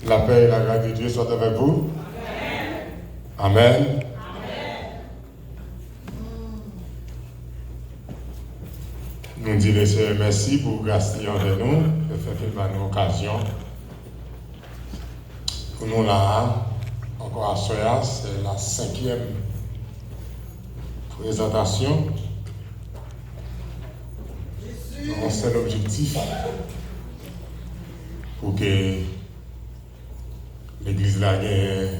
La paix et la grâce de Dieu soient avec vous. Amen. Amen. Nous disons Seigneur merci pour grâce de nous, de faire une occasion. Pour nous là, encore à Soya, c'est la 5e présentation. C'est l'objectif pour que l'Église là ait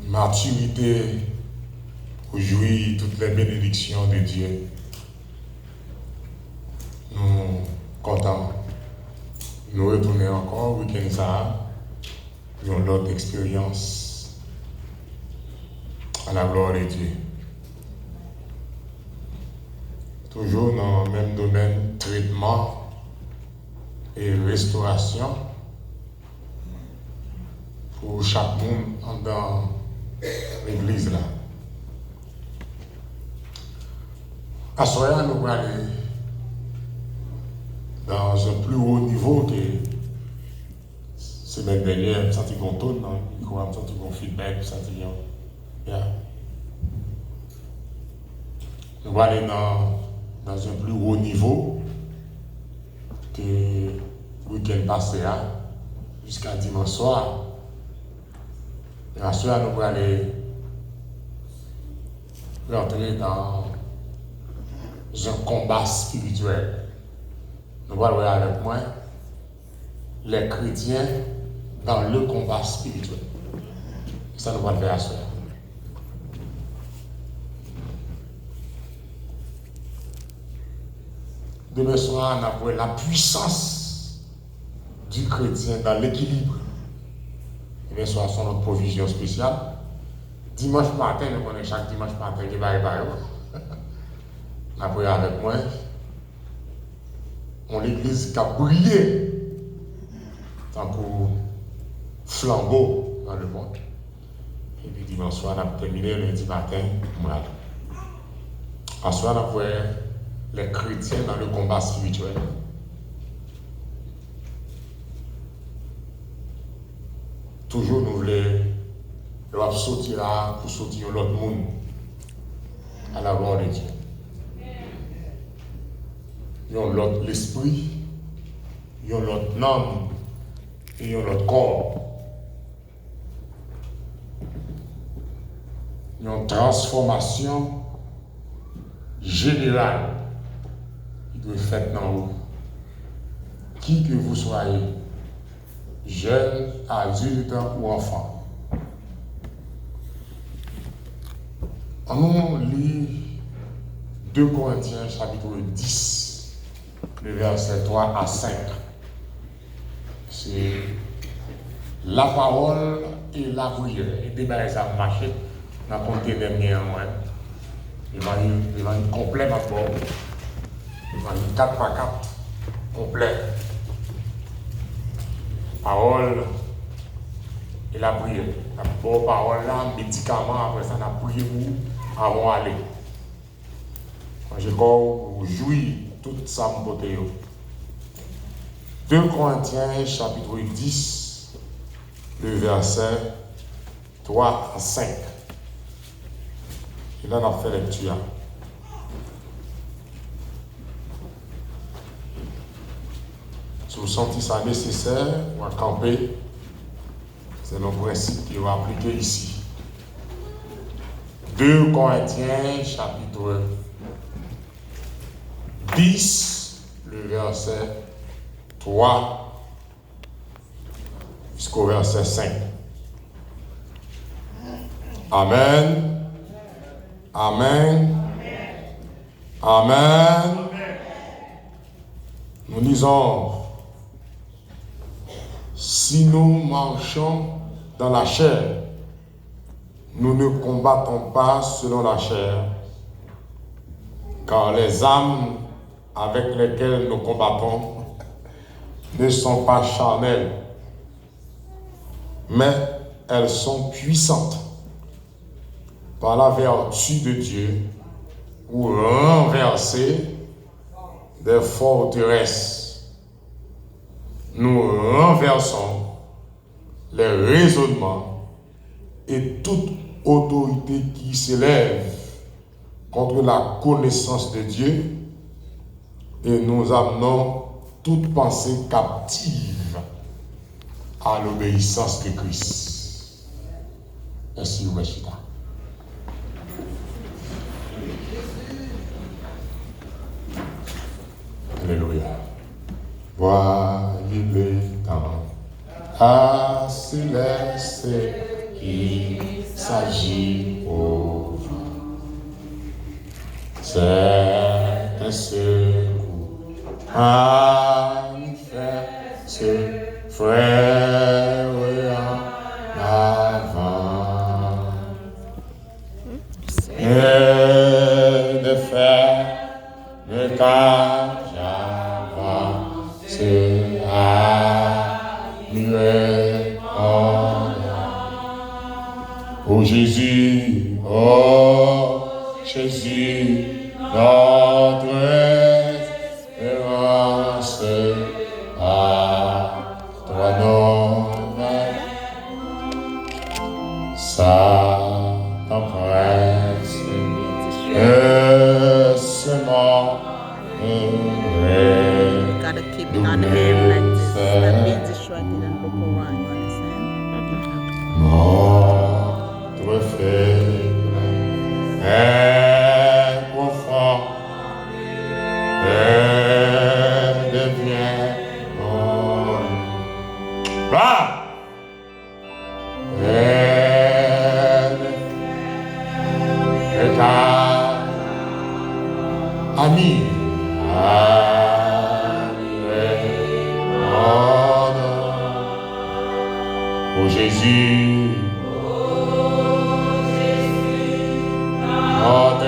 maturité pour jouir toutes les bénédictions de Dieu. Nous contents. Nous retournons encore week-end ça pour une autre expérience à la gloire de Dieu. Toujours dans le même domaine, traitement et restauration pour chaque monde dans l'église là. À Soya, nous allons aller dans un plus haut niveau que semaine dernière, nous senti qu'on tourne, nous avons senti qu'on feedback, nous senti qu'on. Nous allons aller dans un plus haut niveau que le week-end passé jusqu'à dimanche soir. Et à soir, nous allons aller rentrer dans un combat spirituel. Nous allons voir avec moi les chrétiens dans le combat spirituel. Ça, nous allons le faire à soir. Demain soir, on a vu la puissance du chrétien dans l'équilibre. Demain soir, c'est notre provision spéciale. Dimanche matin, nous connaissons chaque dimanche matin qui va arriver. On a vu avec moi. On l'église qui a brillé tant que flambeau dans le monde. Et puis dimanche soir, on a terminé lundi matin. Ensuite, on a vu les chrétiens dans le combat spirituel. Toujours nous voulons sortir pour sortir l'autre monde à la gloire de Dieu. Ils ont l'autre l'esprit, ils ont l'autre âme et ils ont l'autre corps. Ils ont une transformation générale. De fait dans vous. Qui que vous soyez, jeune, adulte ou enfant. On nous lit 2 Corinthiens chapitre 10, le verset 3 à 5. C'est la parole et la prière. Et débat ça marché, on a compté des miens en moi. Il va être complet d'abord. Il va être 4 par 4 complet. Parole et la prière. D'abord, parole là, médicament, après ça, on a prié pour avant d'aller. Quand je pour jouir tout ça, mon côté. 2 Corinthiens, chapitre 10, le verset 3 à 5. Et là, on a fait lecture. Si vous sentez ça nécessaire, on va camper. C'est le principe qui va appliquer ici. 2 Corinthiens, chapitre 10, le verset 3 jusqu'au verset 5. Amen. Amen. Amen. Nous disons, si nous marchons dans la chair, nous ne combattons pas selon la chair, car les âmes avec lesquelles nous combattons ne sont pas charnelles, mais elles sont puissantes par la vertu de Dieu pour renverser des forteresses. nous renversons les raisonnements et toute autorité qui s'élève contre la connaissance de Dieu et nous amenons toute pensée captive à l'obéissance de Christ. Merci, Ouachita. Alléluia. Voyez le temps à se laisser qu'il s'agit au vent. C'est un secours manifeste, frère en avant. Et de faire le cas j'avance à muer en oh Jésus, notre espérance, à toi notre ça t'empresse seulement You gotta keep it on the hand like this. That means it's short, you don't look around, you understand? Notre faible est profond et devient va et ta ami oh Jésus, notre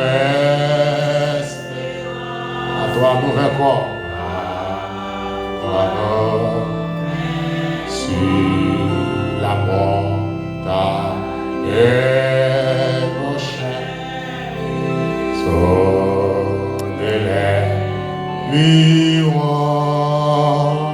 esprit, à toi nous vainquons, à toi si la mort t'a ébauché, sonnez les miroirs.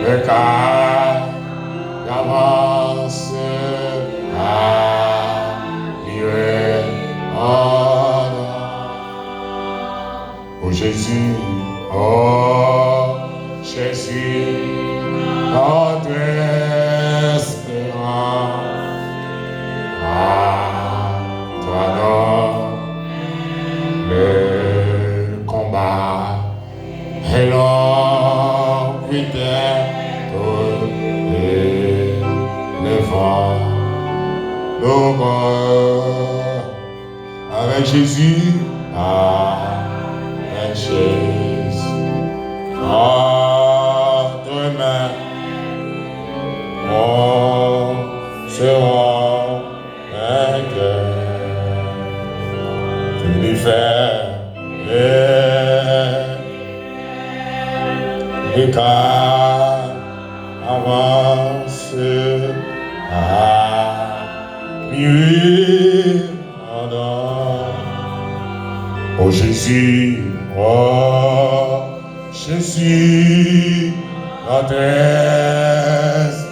Le cas d'avance à mieux oh Jésus, notre espérance, à toi le combat et l'homme et le vent, avec Jésus, avec Jésus, entre mains, on sera vainqueur. Tu lui fais les cas avance à mieux oh Jésus, notre esprit,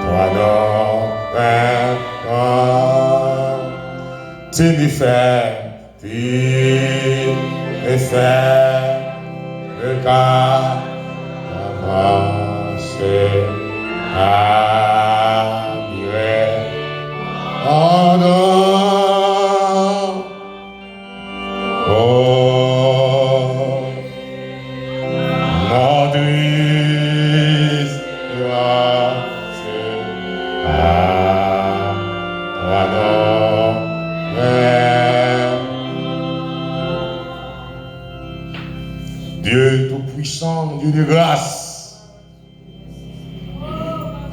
toi notre tu lui fais le cas d'avancer à mieux en notre espérance à toi Dieu tout-puissant, Dieu de grâce,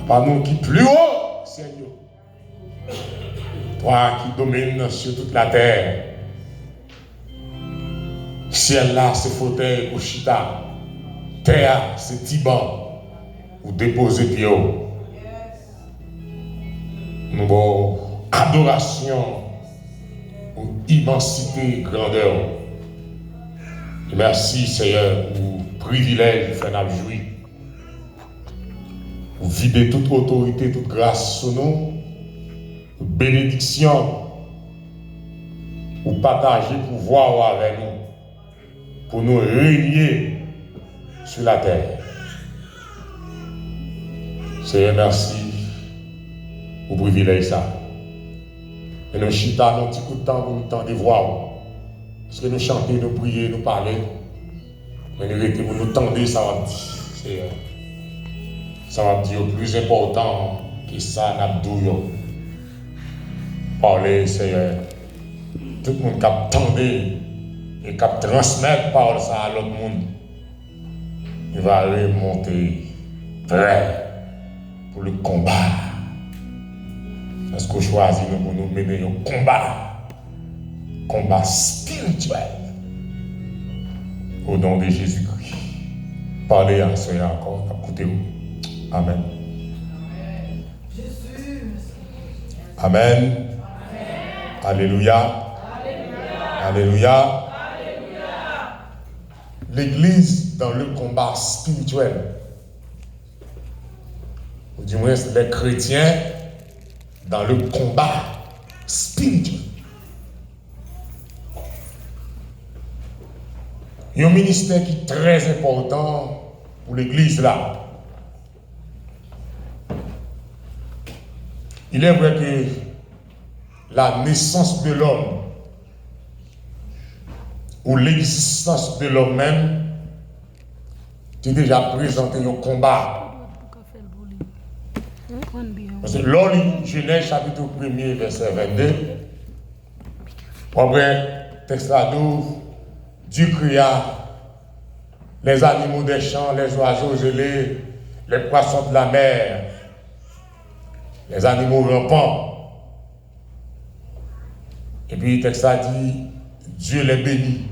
Papa nous qui plus haut, Seigneur. Toi qui domines sur toute la terre. Ciel là, c'est fauteuil ou chita. Terre, c'est tiban ou déposer pied. Nous avons adoration ou immensité, grandeur. Et merci Seigneur pour le privilège de faire jouir. Pour vider toute autorité, toute grâce sur nous. Bénédiction. Pour partager le pouvoir avec nous. Pour nous régner sur la terre. Seigneur, merci pour le privilège ça. Et nous chita un petit coup de temps pour nous tendre voir. Parce que nous chanter, nous prier, nous parler. Mais nous rester pour nous tendre, ça va dire. Seigneur. Ça va dire plus important que ça, n'abdouillons. Parler, Seigneur. Tout le monde qui a tendu et qui a transmettre par ça à l'autre monde, il va remonter prêt pour le combat. Parce qu'on choisit pour nous mener au combat spirituel au nom de Jésus-Christ. Parlez à Seigneur encore, écoutez-vous. Amen. Amen. Alléluia. Alléluia. L'Église dans le combat spirituel, ou du moins les chrétiens dans le combat spirituel. Il y a un ministère qui est très important pour l'Église là. Il est vrai que la naissance de l'homme ou l'existence de l'homme même est déjà présenté au combat. Parce que lors de Genèse chapitre 1er verset 22, après texte là d'où Dieu créa les animaux des champs, les oiseaux ailés, les poissons de la mer, les animaux rampants. Et puis le texte a dit, Dieu les bénit.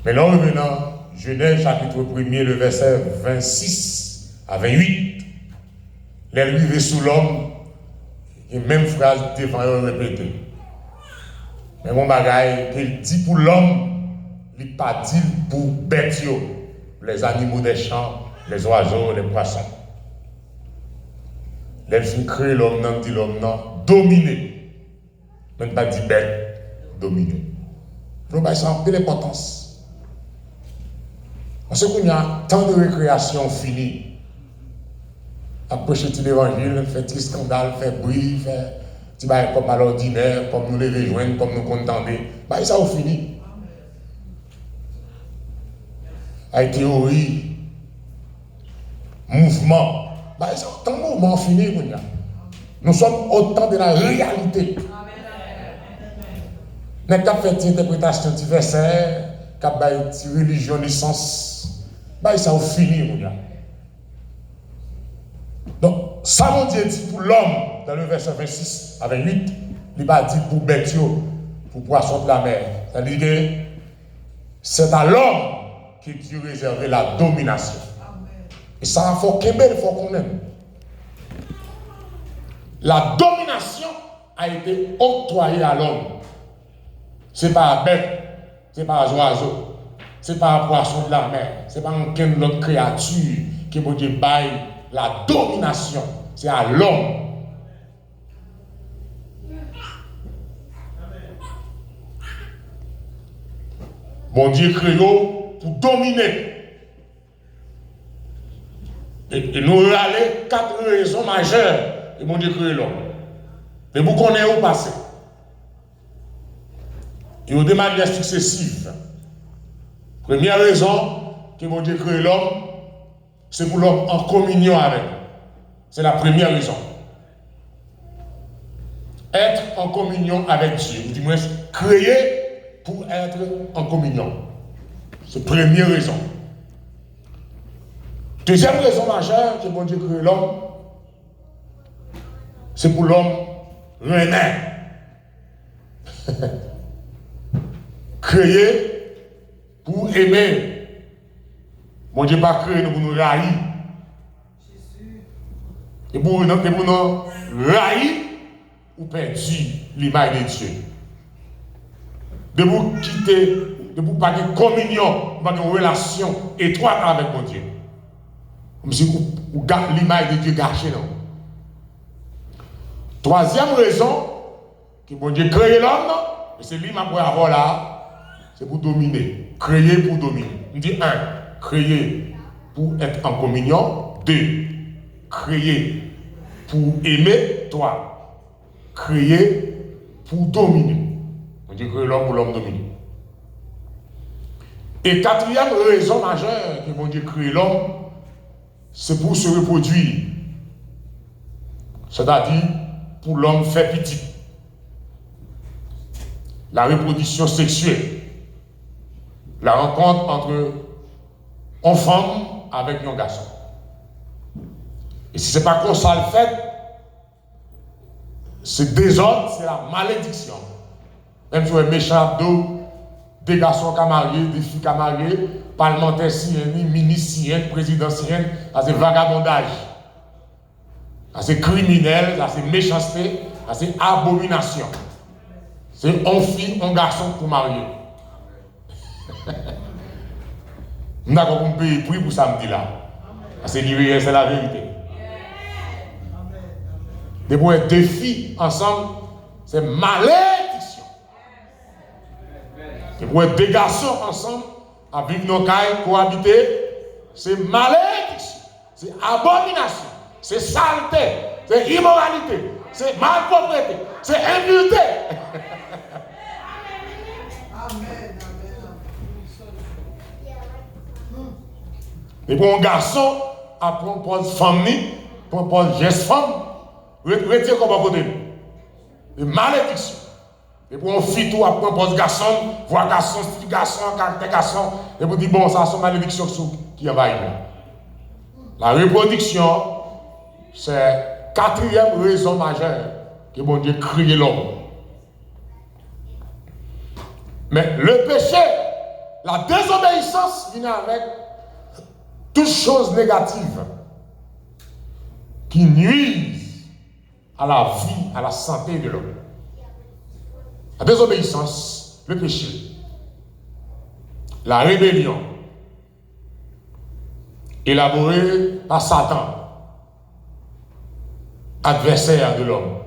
Mais là, maintenant, Genèse chapitre 1er, le verset 26 à 28, les arrivés sous l'homme, et même phrase devant répétée. Mais mon bagage, qu'il dit pour l'homme, il n'est pas dit pour bêtes, les animaux des champs, les oiseaux, les poissons. Les filles créent l'homme, non, dit l'homme, non, dominer. Même pas dit bête, dominer. Donc, ça a un peu d'importance. Parce qu'il y a tant de récréation finie. À prêcher l'évangile, faire des scandales, faire bruit, faire des choses comme à l'ordinaire, comme nous les rejoindre, comme nous contenter. Ça a fini. Avec théorie, mouvement. Tant de mouvements finis. Nous sommes au temps de la réalité. Nous avons fait une interprétation diversaire, nous avons fait une religion de sens. Ça a fini. Donc, ça mon Dieu dit pour l'homme, dans le verset 26 à 28, il va dire pour bête, pour poisson de la mer. C'est-à-dire que c'est à l'homme que Dieu réservait la domination. Et ça, il faut qu'on aime. La domination a été octroyée à l'homme. Ce n'est pas à bête, ce n'est pas à oiseau, ce n'est pas à poisson de la mer, ce n'est pas à aucune autre créature qui peut dire la domination. C'est à l'homme. Bon Dieu créé pour dominer. Et nous allons 4 raisons majeures et mon Dieu créé l'homme. Mais vous connaissez où passer. Et au de manière successive. Première raison que mon Dieu créé l'homme, c'est pour l'homme en communion avec. C'est la première raison. Être en communion avec Dieu, ou du moins créé pour être en communion. C'est la première raison. Deuxième raison majeure que mon Dieu crée l'homme, c'est pour l'homme renaître. Créé pour aimer. Mon Dieu pas créé pour nous haïr. Et pour nous haïr, ou perdu l'image de Dieu. De vous quitter, de vous pas de communion, pas de relation étroite avec mon Dieu. Comme si vous gardez l'image de Dieu gâchée. Non? Troisième raison, que mon Dieu crée l'homme, et c'est lui pour avoir là, c'est pour dominer. Créer pour dominer. On dit 1, créer pour être en communion. 2, créer pour aimer. 3, créer pour dominer. On dit créer l'homme pour l'homme dominer. Et quatrième raison majeure que mon Dieu crée l'homme, c'est pour se reproduire. C'est-à-dire pour l'homme faire petit. La reproduction sexuelle. La rencontre entre une femme avec un garçon. Et si ce n'est pas comme ça le fait, c'est désordre, c'est la malédiction. Même si vous êtes méchant abdos, des garçons qui sont mariés, des filles qui sont mariées, parlementaires syriens, ministres syriens, présidents syriens, c'est vagabondage. C'est criminel, c'est méchanceté, c'est abomination. C'est un fille, un garçon pour marier. Nous n'avons pas payé prix pour samedi là. C'est la vérité. De pour être deux filles ensemble, c'est malédiction. De pour être deux garçons ensemble, avec nos cailles cohabiter, c'est malédiction. C'est abomination. C'est saleté. C'est immoralité. C'est malpropreté. C'est impureté. Et pour un garçon, après on pose famille, on pose geste femme, retire comme un côté. Et malédiction. Et pour un fille, tout après on pose garçon, voir garçon, style garçon, caractère garçon, et pour dire bon, ça c'est malédiction qui envahit. La reproduction, c'est quatrième raison majeure que mon Dieu crée l'homme. Mais le péché, la désobéissance vient avec toutes choses négatives qui nuisent à la vie, à la santé de l'homme. La désobéissance, le péché, la rébellion, élaborée par Satan, adversaire de l'homme.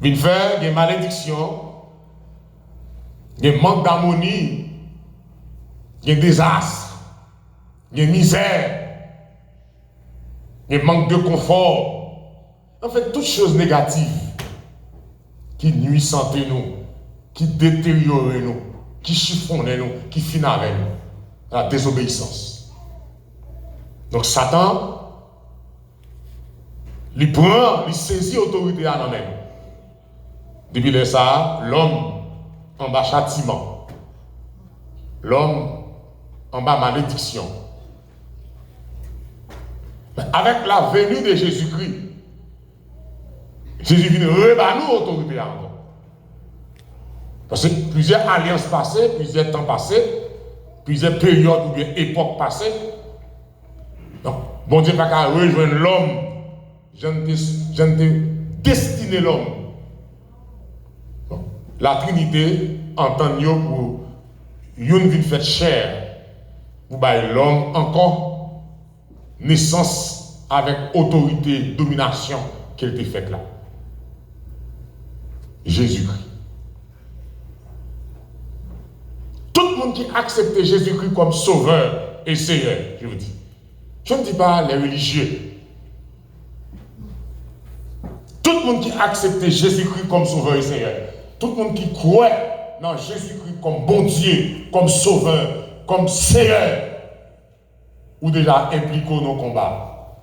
Il fait des malédictions, des manques d'harmonie, des désastres, des misères, des manques de confort. En fait, toutes choses négatives qui nuisent santé nous, qui détériorent nous, qui chiffonnent nous, qui finissent avec nous. La désobéissance. Donc Satan, il prend, il saisit l'autorité à nous-mêmes. Depuis ça, l'homme en bas châtiment. L'homme en bas malédiction. Mais avec la venue de Jésus-Christ, Jésus vient rebattre nous l'autorité encore. Parce que plusieurs alliances passées, plusieurs temps passés, plusieurs périodes ou bien époques passées. Donc, bon Dieu n'a qu'à rejoindre l'homme. Je ne t'ai destiné l'homme. La Trinité entend pour une vie faite chair, pour l'homme encore naissance avec autorité, domination qu'elle était faite là. Jésus-Christ. Tout le monde qui accepte Jésus-Christ comme sauveur et seigneur, je vous dis. Je ne dis pas les religieux. Tout le monde qui accepte Jésus-Christ comme sauveur et seigneur. Tout le monde qui croit dans Jésus-Christ comme bon Dieu, comme sauveur, comme seigneur, ou déjà impliqué dans nos combats.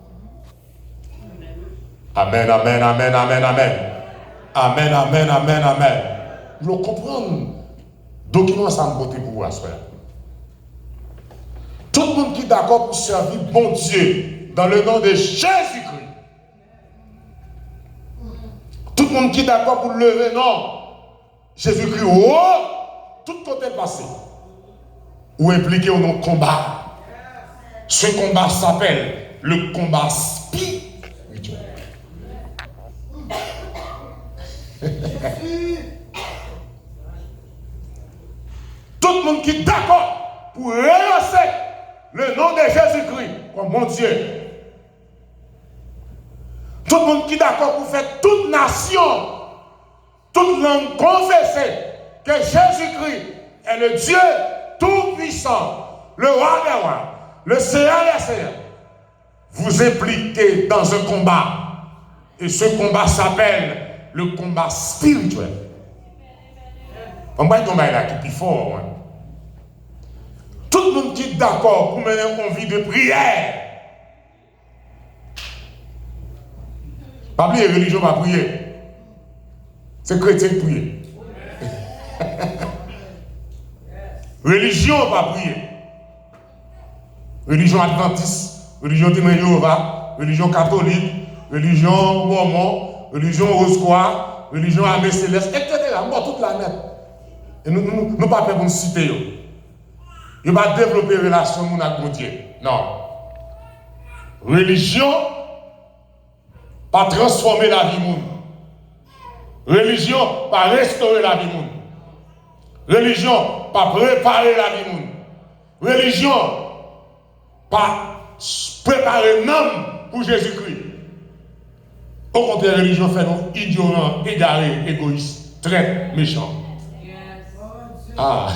Amen, amen, amen, amen, amen. Amen, amen, amen, amen. Vous comprenez? Document ça me côté pour vous à ce. Tout le monde qui est d'accord pour servir bon Dieu dans le nom de Jésus-Christ. Tout le monde qui est d'accord pour lever, non. Jésus-Christ, oh, tout côté passé. Ou impliqué dans nos combats. Ce combat s'appelle le combat spirituel. Tout le monde qui est d'accord pour relancer le nom de Jésus-Christ comme mon Dieu. Tout le monde qui est d'accord pour faire toute nation, toute langue confesser que Jésus-Christ est le Dieu tout-puissant, le roi des rois, le Seigneur des seigneurs. Vous impliquez dans un combat. Et ce combat s'appelle le combat spirituel. On va dire là qui est plus fort. Hein? Tout le monde qui est d'accord pour mener une vie de prière. Pas oublier, religion va prier. C'est chrétien qui prie. Religion va prier. Religion adventiste, religion témoin Jéhovah, religion catholique, religion mormon, religion rose-croix, religion armée céleste, etc. Bon, toute la net. Et nous ne pas faire pour nous citer. Il va développer une relation avec Dieu. Non. Religion, pas transformer la vie monde. Religion, pas restaurer la vie monde. Religion, pas préparer la vie monde. Religion, pas préparer l'homme pour Jésus-Christ. Au contraire, la religion fait nous ignorants, égarés, égoïstes, très méchants. Ah.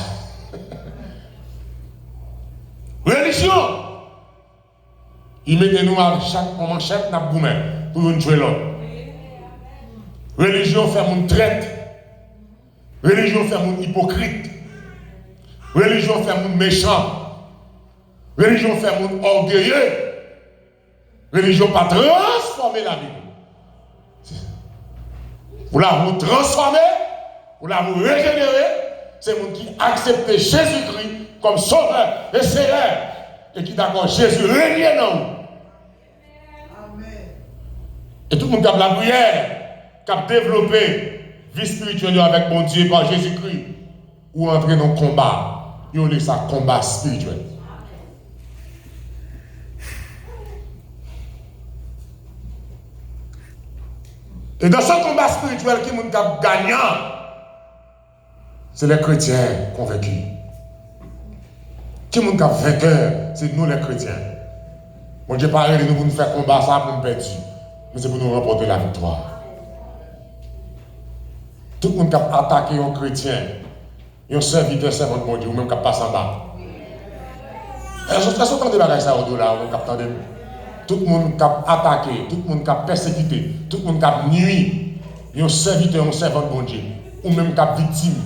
Religion, il met nous à chaque moment, chaque naboumen pour nous tuer l'autre. Religion fait mon traite. Religion fait mon hypocrite. Religion fait mon méchant. Religion fait mon orgueilleux. Religion pas transformer la vie. Pour la vous transformer, pour la vous régénérer, c'est mon qui accepte Jésus-Christ comme sauveur et seigneur. Et qui d'accord, Jésus règne dans nous. Et tout le monde qui a la prière, qui a développé vie spirituelle avec mon Dieu par Jésus-Christ, ou entrer dans le combat, il y a ça combat spirituel. Et dans ce combat spirituel, qui est gagnant, c'est les chrétiens convaincus. Qui est vainqueur, c'est nous les chrétiens. Mon Dieu parle de nous pour nous faire combat ça pour nous perdre. Mais c'est pour nous remporter la victoire. Tout le monde qui a attaqué un chrétien, un serviteur, servant de mon Dieu, ou même qui passe en bas. Est-ce que vous entendez la ça au-delà, tout le monde qui a attaqué, tout le monde qui a persécuté, tout le monde qui a nuit, un serviteur, un servant de mon Dieu, ou même qui a victime.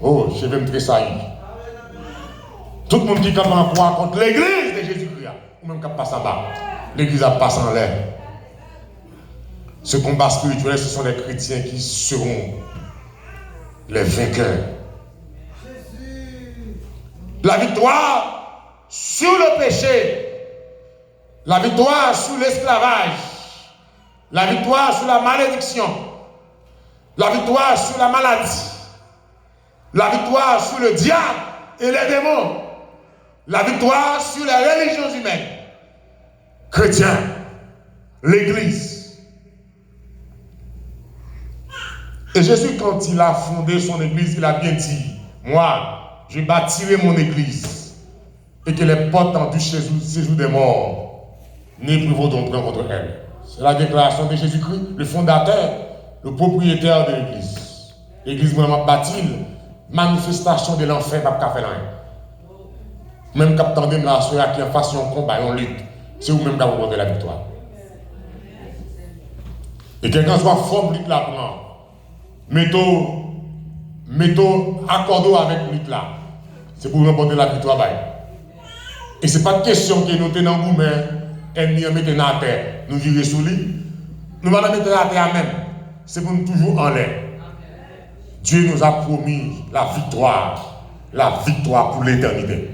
Oh, je vais me tressaillir. Tout le monde qui campe en croix contre l'église de Jésus-Christ, ou même qui passe en bas, l'église a passé en l'air. Ce combat spirituel, ce sont les chrétiens qui seront les vainqueurs. La victoire sur le péché, la victoire sur l'esclavage, la victoire sur la malédiction, la victoire sur la maladie, la victoire sur le diable et les démons, la victoire sur les religions humaines. Chrétiens, l'Église. Et Jésus, quand il a fondé son Église, il a bien dit, moi, je bâtirai mon Église, et que les portes du séjour des morts n'éprouveront point contre elle. C'est la déclaration de Jésus-Christ, le fondateur, le propriétaire de l'Église. L'Église vraiment bâtie, manifestation de l'enfer, pas de faire rien. Même quand vous avez la soeur qui en face un combat, on lutte, c'est vous-même qui avez la victoire. Et quelqu'un soit forme lutte là pour mettons accordons avec lutte là. C'est pour remporter la victoire. Et ce n'est pas de question que nous tenons vous, mais nous mettons dans la terre, nous virer sous lui. Nous allons mettre la terre même. C'est pour nous toujours en l'air. Dieu nous a promis la victoire pour l'éternité.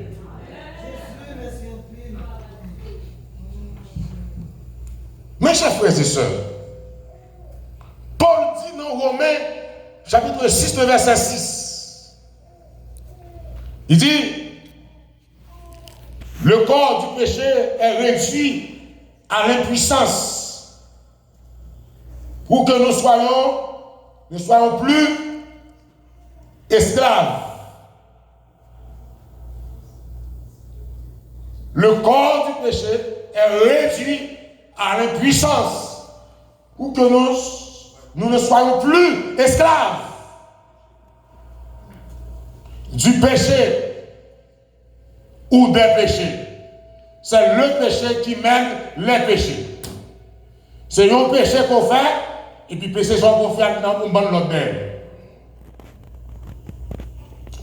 Mes chers frères et sœurs, Paul dit dans Romains, chapitre 6, le verset 6, il dit, le corps du péché est réduit à l'impuissance pour que nous ne soyons plus esclaves. Le corps du péché est réduit à l'impuissance pour que nous ne soyons plus esclaves du péché ou des péchés. C'est le péché qui mène les péchés. C'est un péché qu'on fait, et puis péché qu'on fait dans une bonne l'autre.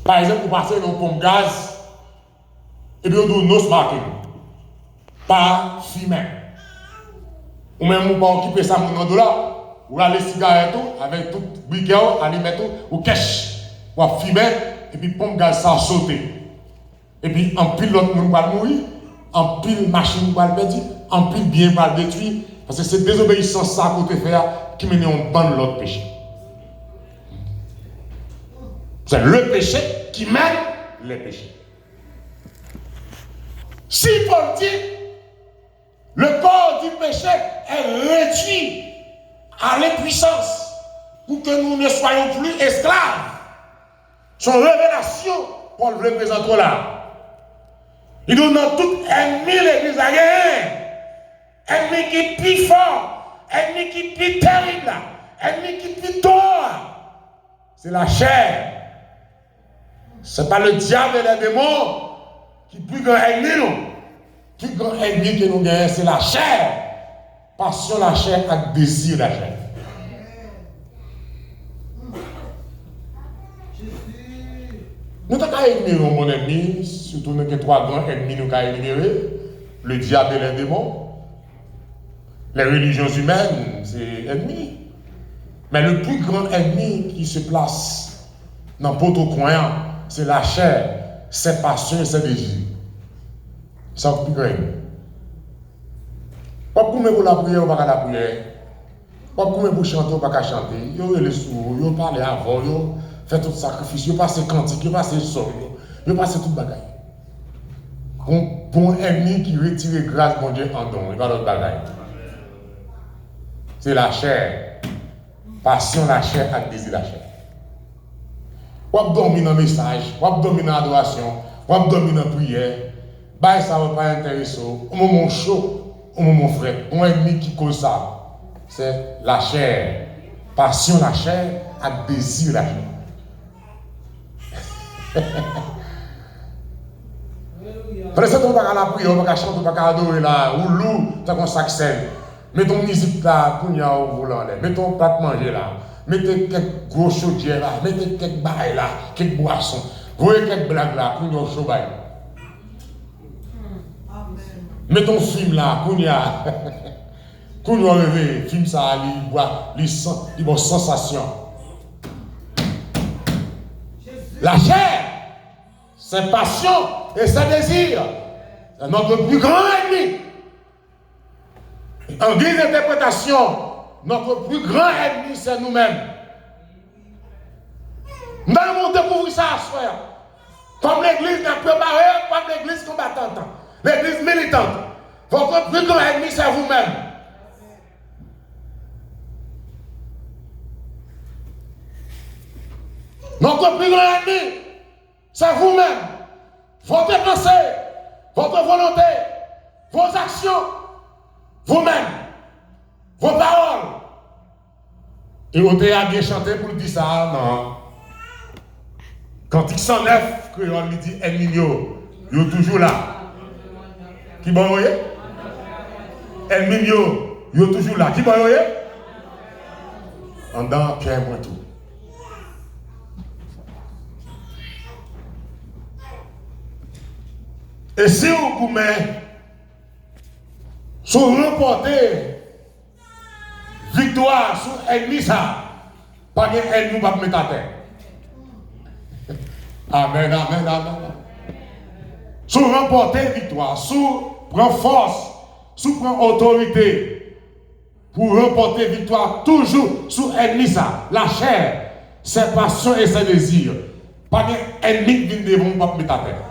Par exemple, vous passez dans une pompe gaz, et puis on dit no smoking, pas fumer. Ou même vous pas occuper ça mon $, ou aller cigarette avec tout briquet, aller mettre ou cash, ou fumer, et puis pompe gaz ça sauter. Et puis en pile l'autre monde va mourir, en pile machine va le perdre, en pile bien va le détruire, parce que c'est désobéissance ça qu'on te fait qui mène en ban l'autre péché. C'est le péché qui mène les péchés. Si Paul dit, le corps du péché est réduit à l'impuissance pour que nous ne soyons plus esclaves. Son révélation, Paul le présente là. Il nous donne tout ennemi l'église aérienne, ennemi qui est plus fort, ennemi qui est plus terrible, ennemi qui est plus tort. C'est la chair. Ce n'est pas le diable et les démons qui est plus grand ennemi, nous. Le plus grand ennemi que nous gagnons, c'est la chair. Passion la chair et désir la chair. Nous avons éliminer mon ennemi, surtout nous avons trois grands ennemis nous avons éliminer. Le diable et les démons. Les religions humaines, c'est ennemi. Mais le plus grand ennemi qui se place dans notre coin, c'est la chair, ses passions et ses désirs. C'est le plus grand ennemi. Pas pour la prière, on va la prière. Pas pour chanter, on va chanter. Yo les sourds, yo parler avant, yo fait tout sacrifice, yo passe cantique, yo passe son, yo passe tout bagaille. Pour un ennemi qui retire grâce mon Dieu en don, il va l'autre bagaille. C'est la chair. Passion la chair et désir la chair. Ou dormir dans le message, ou dormir dans l'adoration, ou dormir dans la prière. Bah, ça ne va pas intéresser. Au moment chaud, au moment frais. Un ennemi qui cause ça, c'est la chair. Passion la chair et désir la chair. Après on va à la prière, on va chanter, on va adorer là, ou loup, ça qu'on s'accède. Mettons musique là, pour y avoir au volant là. Mettons plat manger là. Mettez quelques gros chaudières là. Mettez quelques bails là, quelques boissons. Voyez quelques blagues là, pour y avoir chaud bail. Mettons film là, pour y avoir. Pour y avoir film ça, il boit sensation. La chair, c'est passion et c'est désir. C'est notre plus grand ennemi. En guise d'interprétation, notre plus grand ennemi, c'est nous-mêmes. Nous allons découvrir ça à soi. Comme l'église n'a préparé, comme l'église combattante, l'église militante. Votre plus grand ennemi, c'est vous-même. Notre plus grand ennemi, c'est vous-même. Votre pensée, votre volonté, vos actions, vous-même, vos paroles. Et on t'a bien chanté pour dire ça, non. Cantique 109, créole lui dit ennemi, il est toujours là. Qui bon, voyez? Ennemi, il est toujours là. Qui bon, voyez? En dans cœur, moi tout. Et si vous mettez sur remporter victoire sur l'ennemi, ça, pas d'ennemi va mettre à terre. Amen, amen, amen. Sur remporter victoire, sur prendre force, sur prendre autorité, pour remporter victoire toujours sur ennemi ça, la chair, ses passions et ses désirs. Pas d'ennemi qui vient devant pas mettre à terre.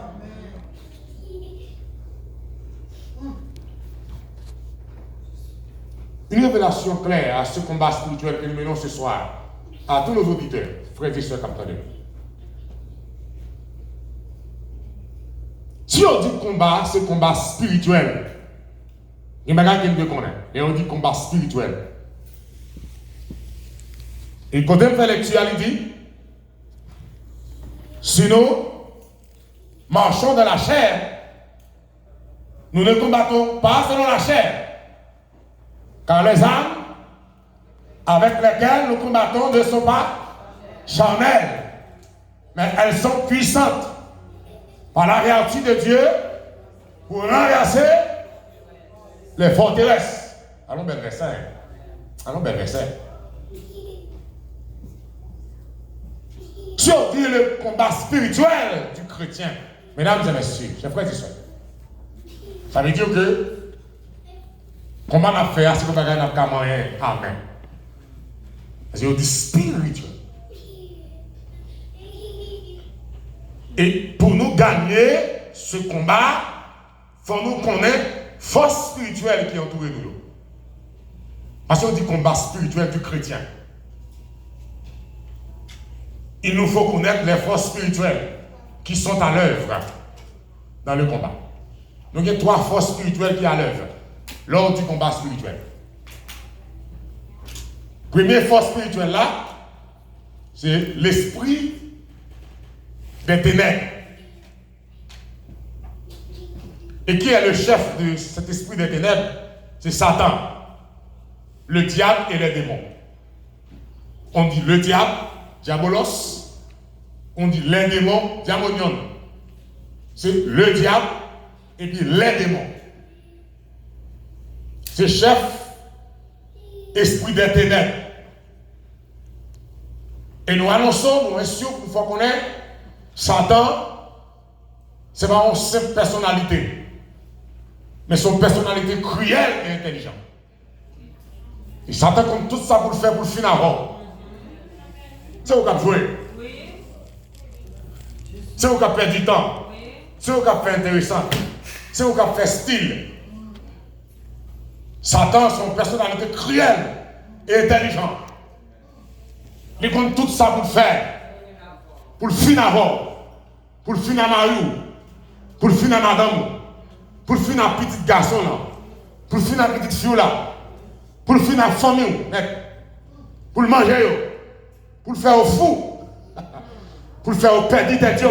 Une révélation claire à ce combat spirituel que nous menons ce soir, à tous nos auditeurs, frères et sœurs capteurs. Si on dit combat, c'est combat spirituel. Il y a des gens qui connaissent. Et on dit combat spirituel. Et quand on fait lecture, il dit, si nous marchons dans la chair, nous ne combattons pas selon la chair. Car les armes avec lesquelles nous combattons ne sont pas charnelles, mais elles sont puissantes par la vertu de Dieu pour renverser les forteresses. Allons bel verset. Allons bel verset. Si on dit le combat spirituel du chrétien, mesdames et messieurs, chers frères et sœurs, ça veut dire que comment on a fait, c'est qu'on va gagner notre camarade. Amen. Parce qu'on dit spirituel. Et pour nous gagner ce combat, il faut nous connaître force spirituelle qui entoure nous. Parce qu'on dit combat spirituel du chrétien. Il nous faut connaître les forces spirituelles qui sont à l'œuvre dans le combat. Donc il y a 3 forces spirituelles qui sont à l'œuvre lors du combat spirituel. Première force spirituelle là, c'est l'esprit des ténèbres. Et qui est le chef de cet esprit des ténèbres? C'est Satan, le diable et les démons. On dit le diable, diabolos. On dit les démons, diamonion. C'est le diable et puis les démons. C'est chef, esprit des ténèbres. Et nous annonçons, nous assurons qu'il faut connaître Satan, c'est pas une simple personnalité, mais son personnalité cruelle et intelligente. Et Satan compte tout ça pour le faire, pour le finir avant. C'est où qu'on a joué. C'est où qu'on a perdu du temps. C'est où qu'on a fait intéressant. C'est où qu'on a fait style. Satan, son personnalité cruelle et intelligente. Il compte tout ça pour le faire. Pour le finir avant. Pour le finir à Mariou. Pour le finir à madame. Pour le finir à petit garçon là. Pour le finir à petite fille là. Pour le finir à famille. Pour le manger. Pour le faire au fou. Pour le faire au perdu des dieux.